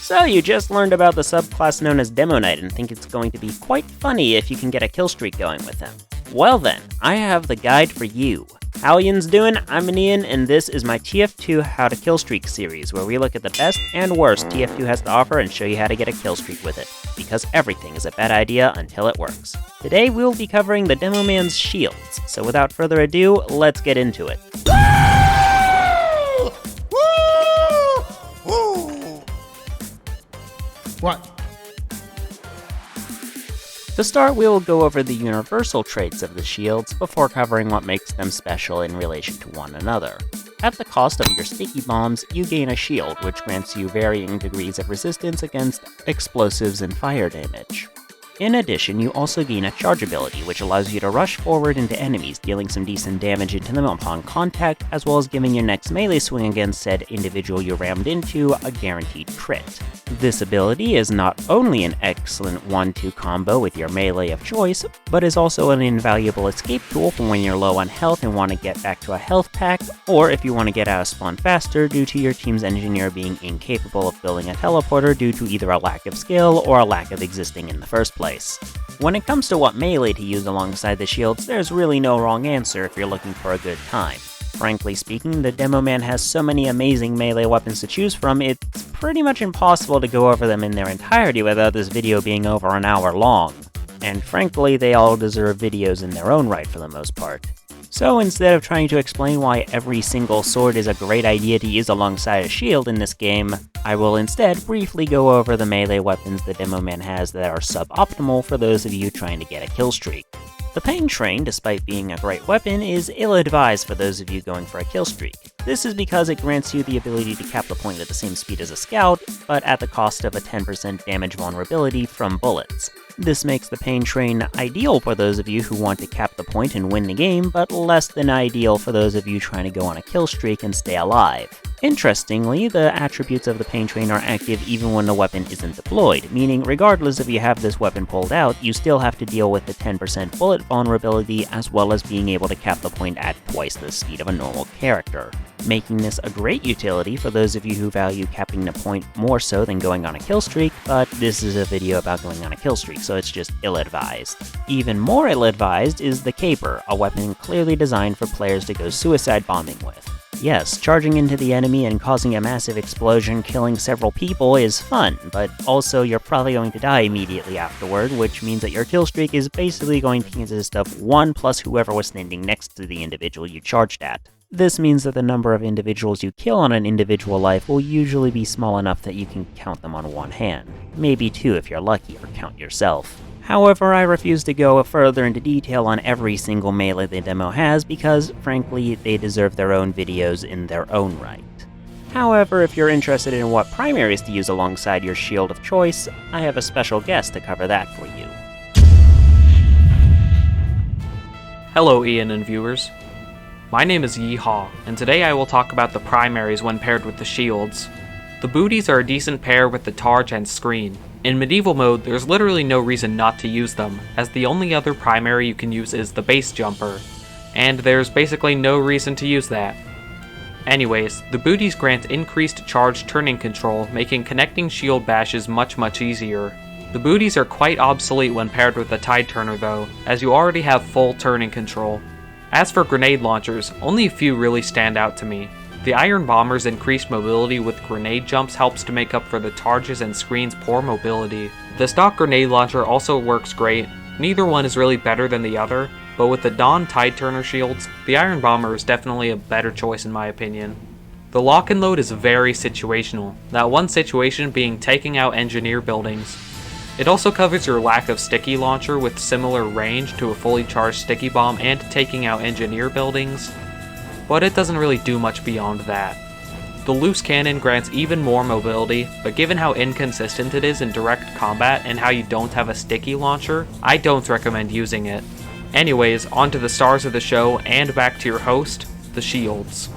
So you just learned about the subclass known as Demoknight and think it's going to be quite funny if you can get a killstreak going with him. Well then, I have the guide for you. How yinz doing? I'm Ian, and this is my TF2 How to Killstreak series, where we look at the best and worst TF2 has to offer and show you how to get a killstreak with it, because everything is a bad idea until it works. Today we will be covering the Demo Man's shields, so without further ado, let's get into it. What? To start, we will go over the universal traits of the shields before covering what makes them special in relation to one another. At the cost of your sticky bombs, you gain a shield, which grants you varying degrees of resistance against explosives and fire damage. In addition, you also gain a charge ability, which allows you to rush forward into enemies, dealing some decent damage into them upon contact, as well as giving your next melee swing against said individual you rammed into a guaranteed crit. This ability is not only an excellent 1-2 combo with your melee of choice, but is also an invaluable escape tool for when you're low on health and want to get back to a health pack, or if you want to get out of spawn faster due to your team's engineer being incapable of building a teleporter due to either a lack of skill or a lack of existing in the first place. When it comes to what melee to use alongside the shields, there's really no wrong answer if you're looking for a good time. Frankly speaking, the Demo Man has so many amazing melee weapons to choose from, it's pretty much impossible to go over them in their entirety without this video being over an hour long. And frankly, they all deserve videos in their own right for the most part. So instead of trying to explain why every single sword is a great idea to use alongside a shield in this game, I will instead briefly go over the melee weapons the Demo Man has that are suboptimal for those of you trying to get a killstreak. The Pain Train, despite being a great weapon, is ill-advised for those of you going for a killstreak. This is because it grants you the ability to cap the point at the same speed as a scout, but at the cost of a 10% damage vulnerability from bullets. This makes the Pain Train ideal for those of you who want to cap the point and win the game, but less than ideal for those of you trying to go on a kill streak and stay alive. Interestingly, the attributes of the Pain Train are active even when the weapon isn't deployed, meaning regardless if you have this weapon pulled out, you still have to deal with the 10% bullet vulnerability as well as being able to cap the point at twice the speed of a normal character, making this a great utility for those of you who value capping the point more so than going on a kill streak, but this is a video about going on a kill streak, so it's just ill-advised. Even more ill-advised is the Caper, a weapon clearly designed for players to go suicide bombing with. Yes, charging into the enemy and causing a massive explosion killing several people is fun, but also you're probably going to die immediately afterward, which means that your kill streak is basically going to consist of 1 plus whoever was standing next to the individual you charged at. This means that the number of individuals you kill on an individual life will usually be small enough that you can count them on one hand. Maybe 2 if you're lucky, or count yourself. However, I refuse to go further into detail on every single melee the demo has because, frankly, they deserve their own videos in their own right. However, if you're interested in what primaries to use alongside your shield of choice, I have a special guest to cover that for you. Hello Ian and viewers. My name is Yeehaw, and today I will talk about the primaries when paired with the shields. The booties are a decent pair with the Targe and Screen. In medieval mode, there's literally no reason not to use them, as the only other primary you can use is the base jumper, and there's basically no reason to use that. Anyways, the booties grant increased charge turning control, making connecting shield bashes much easier. The booties are quite obsolete when paired with the Tide Turner though, as you already have full turning control. As for grenade launchers, only a few really stand out to me. The Iron Bomber's increased mobility with grenade jumps helps to make up for the Targe's and Screen's poor mobility. The stock grenade launcher also works great, neither one is really better than the other, but with the Dawn Tide Turner shields, the Iron Bomber is definitely a better choice in my opinion. The lock and load is very situational, that one situation being taking out engineer buildings. It also covers your lack of sticky launcher with similar range to a fully charged sticky bomb and taking out engineer buildings, but it doesn't really do much beyond that. The loose cannon grants even more mobility, but given how inconsistent it is in direct combat and how you don't have a sticky launcher, I don't recommend using it. Anyways, on to the stars of the show and back to your host, the shields.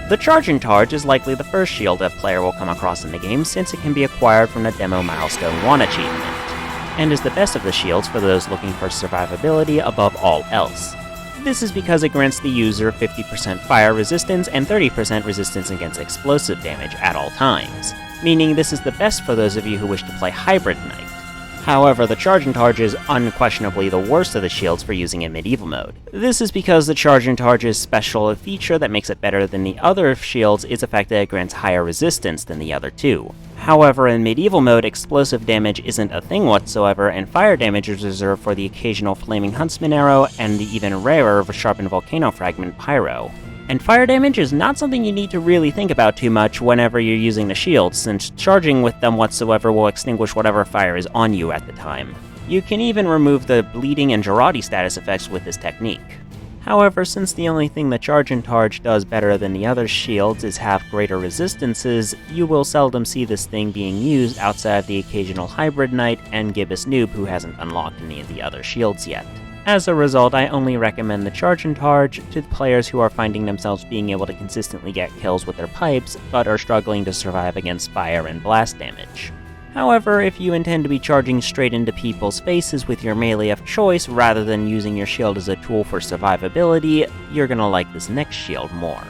The Chargin Targe is likely the first shield a player will come across in the game since it can be acquired from the Demo Milestone 1 achievement, and is the best of the shields for those looking for survivability above all else. This is because it grants the user 50% fire resistance and 30% resistance against explosive damage at all times, meaning this is the best for those of you who wish to play Hybrid Knight. However, the Chargin Targe is unquestionably the worst of the shields for using in medieval mode. This is because the Chargin Targe's special feature that makes it better than the other shields is the fact that it grants higher resistance than the other two. However, in medieval mode, explosive damage isn't a thing whatsoever, and fire damage is reserved for the occasional Flaming Huntsman arrow and the even rarer Sharpened Volcano Fragment Pyro. And fire damage is not something you need to really think about too much whenever you're using the shields, since charging with them whatsoever will extinguish whatever fire is on you at the time. You can even remove the bleeding and Jarate status effects with this technique. However, since the only thing the Chargin Targe does better than the other shields is have greater resistances, you will seldom see this thing being used outside of the occasional Hybrid Knight and Gibbous noob who hasn't unlocked any of the other shields yet. As a result, I only recommend the Chargin Targe to the players who are finding themselves being able to consistently get kills with their pipes, but are struggling to survive against fire and blast damage. However, if you intend to be charging straight into people's faces with your melee of choice rather than using your shield as a tool for survivability, you're gonna like this next shield more.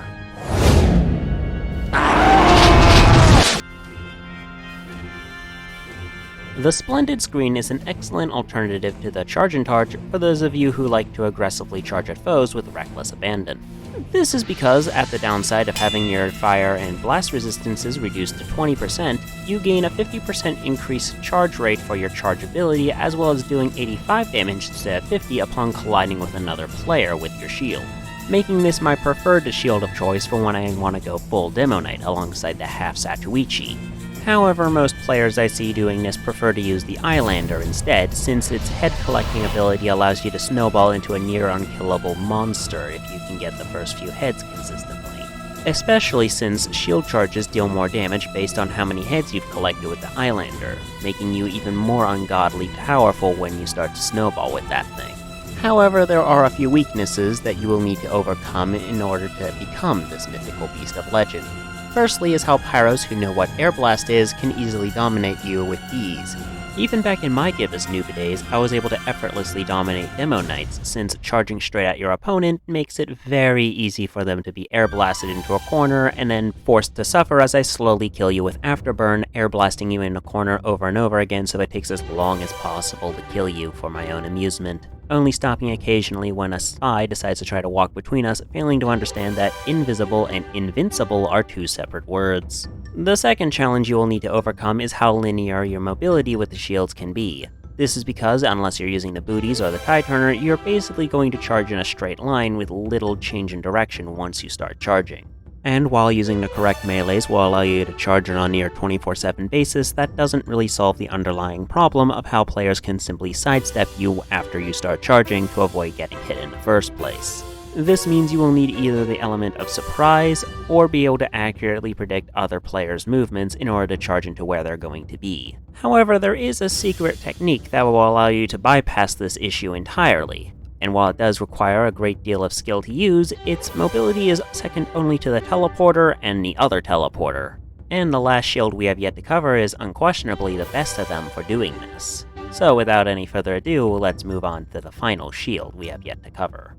The Splendid Screen is an excellent alternative to the Chargin Targe for those of you who like to aggressively charge at foes with reckless abandon. This is because, at the downside of having your fire and blast resistances reduced to 20%, you gain a 50% increased charge rate for your charge ability, as well as doing 85 damage instead of 50 upon colliding with another player with your shield, making this my preferred shield of choice for when I want to go full Demoknight alongside the half Satuichi. However, most players I see doing this prefer to use the Eyelander instead, since its head collecting ability allows you to snowball into a near unkillable monster if you can get the first few heads consistently. Especially since shield charges deal more damage based on how many heads you've collected with the Eyelander, making you even more ungodly powerful when you start to snowball with that thing. However, there are a few weaknesses that you will need to overcome in order to become this mythical beast of legend. Firstly is how pyros who know what Air Blast is can easily dominate you with ease. Even back in my Gibbous noob days, I was able to effortlessly dominate Demoknights, since charging straight at your opponent makes it very easy for them to be air blasted into a corner and then forced to suffer as I slowly kill you with Afterburn, air blasting you in a corner over and over again so it takes as long as possible to kill you for my own amusement, only stopping occasionally when a spy decides to try to walk between us, failing to understand that invisible and invincible are two separate words. The second challenge you will need to overcome is how linear your mobility with the shields can be. This is because, unless you're using the booties or the tide turner, you're basically going to charge in a straight line with little change in direction once you start charging. And while using the correct melees will allow you to charge on a near 24/7 basis, that doesn't really solve the underlying problem of how players can simply sidestep you after you start charging to avoid getting hit in the first place. This means you will need either the element of surprise, or be able to accurately predict other players' movements in order to charge into where they're going to be. However, there is a secret technique that will allow you to bypass this issue entirely, and while it does require a great deal of skill to use, its mobility is second only to the teleporter and the other teleporter. And the last shield we have yet to cover is unquestionably the best of them for doing this. So without any further ado, let's move on to the final shield we have yet to cover.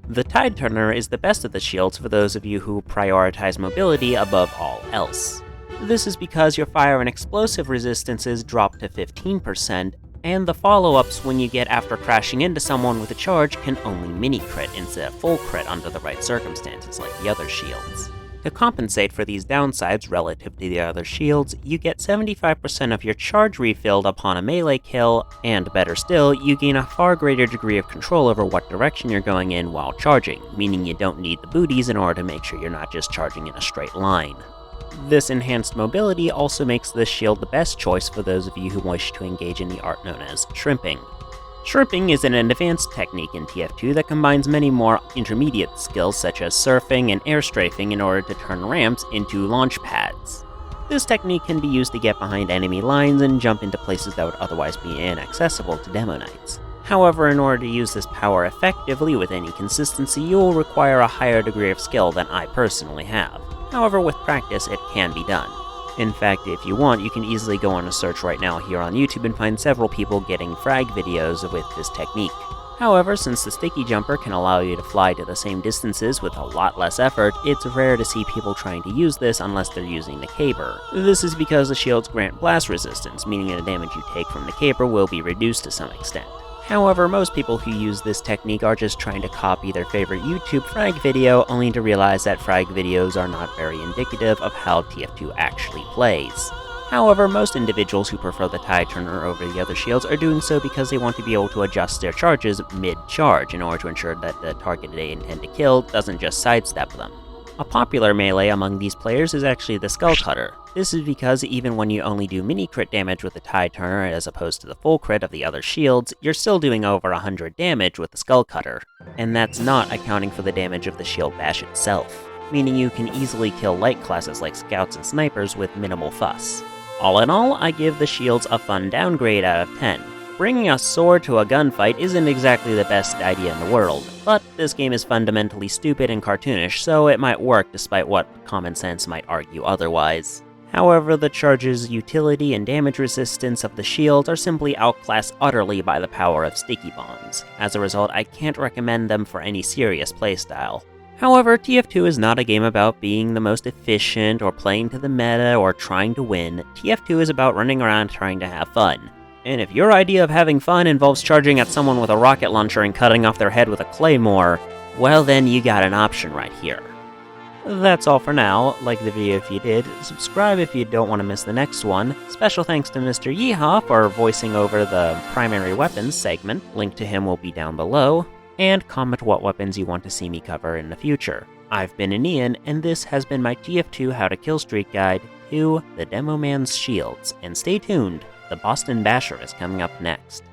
The Tide Turner is the best of the shields for those of you who prioritize mobility above all else. This is because your fire and explosive resistances drop to 15%, and the follow-ups when you get after crashing into someone with a charge can only mini-crit instead of full crit under the right circumstances like the other shields. To compensate for these downsides relative to the other shields, you get 75% of your charge refilled upon a melee kill, and better still, you gain a far greater degree of control over what direction you're going in while charging, meaning you don't need the booties in order to make sure you're not just charging in a straight line. This enhanced mobility also makes this shield the best choice for those of you who wish to engage in the art known as shrimping. Shrimping is an advanced technique in TF2 that combines many more intermediate skills such as surfing and air strafing in order to turn ramps into launch pads. This technique can be used to get behind enemy lines and jump into places that would otherwise be inaccessible to Demoknights. However, in order to use this power effectively with any consistency, you will require a higher degree of skill than I personally have. However, with practice, it can be done. In fact, if you want, you can easily go on a search right now here on YouTube and find several people getting frag videos with this technique. However, since the sticky jumper can allow you to fly to the same distances with a lot less effort, it's rare to see people trying to use this unless they're using the caber. This is because the shields grant blast resistance, meaning the damage you take from the caber will be reduced to some extent. However, most people who use this technique are just trying to copy their favorite YouTube frag video, only to realize that frag videos are not very indicative of how TF2 actually plays. However, most individuals who prefer the tide turner over the other shields are doing so because they want to be able to adjust their charges mid-charge in order to ensure that the target they intend to kill doesn't just sidestep them. A popular melee among these players is actually the Skull Cutter. This is because even when you only do mini crit damage with the tide turner as opposed to the full crit of the other shields, you're still doing over 100 damage with the Skull Cutter, and that's not accounting for the damage of the shield bash itself, meaning you can easily kill light classes like scouts and snipers with minimal fuss. All in all, I give the shields a fun downgrade out of 10. Bringing a sword to a gunfight isn't exactly the best idea in the world, but this game is fundamentally stupid and cartoonish, so it might work despite what common sense might argue otherwise. However, the charge's utility and damage resistance of the shields are simply outclassed utterly by the power of sticky bombs. As a result, I can't recommend them for any serious playstyle. However, TF2 is not a game about being the most efficient or playing to the meta or trying to win. TF2 is about running around trying to have fun. And if your idea of having fun involves charging at someone with a rocket launcher and cutting off their head with a claymore, well then you got an option right here. That's all for now. Like the video if you did, subscribe if you don't want to miss the next one. Special thanks to Mr. Yeehaw for voicing over the primary weapons segment. Link to him will be down below. And comment what weapons you want to see me cover in the future. I've been Ian, and this has been my TF2 How to Killstreak guide to the Demo Man's Shields, and stay tuned, the Boston Basher is coming up next.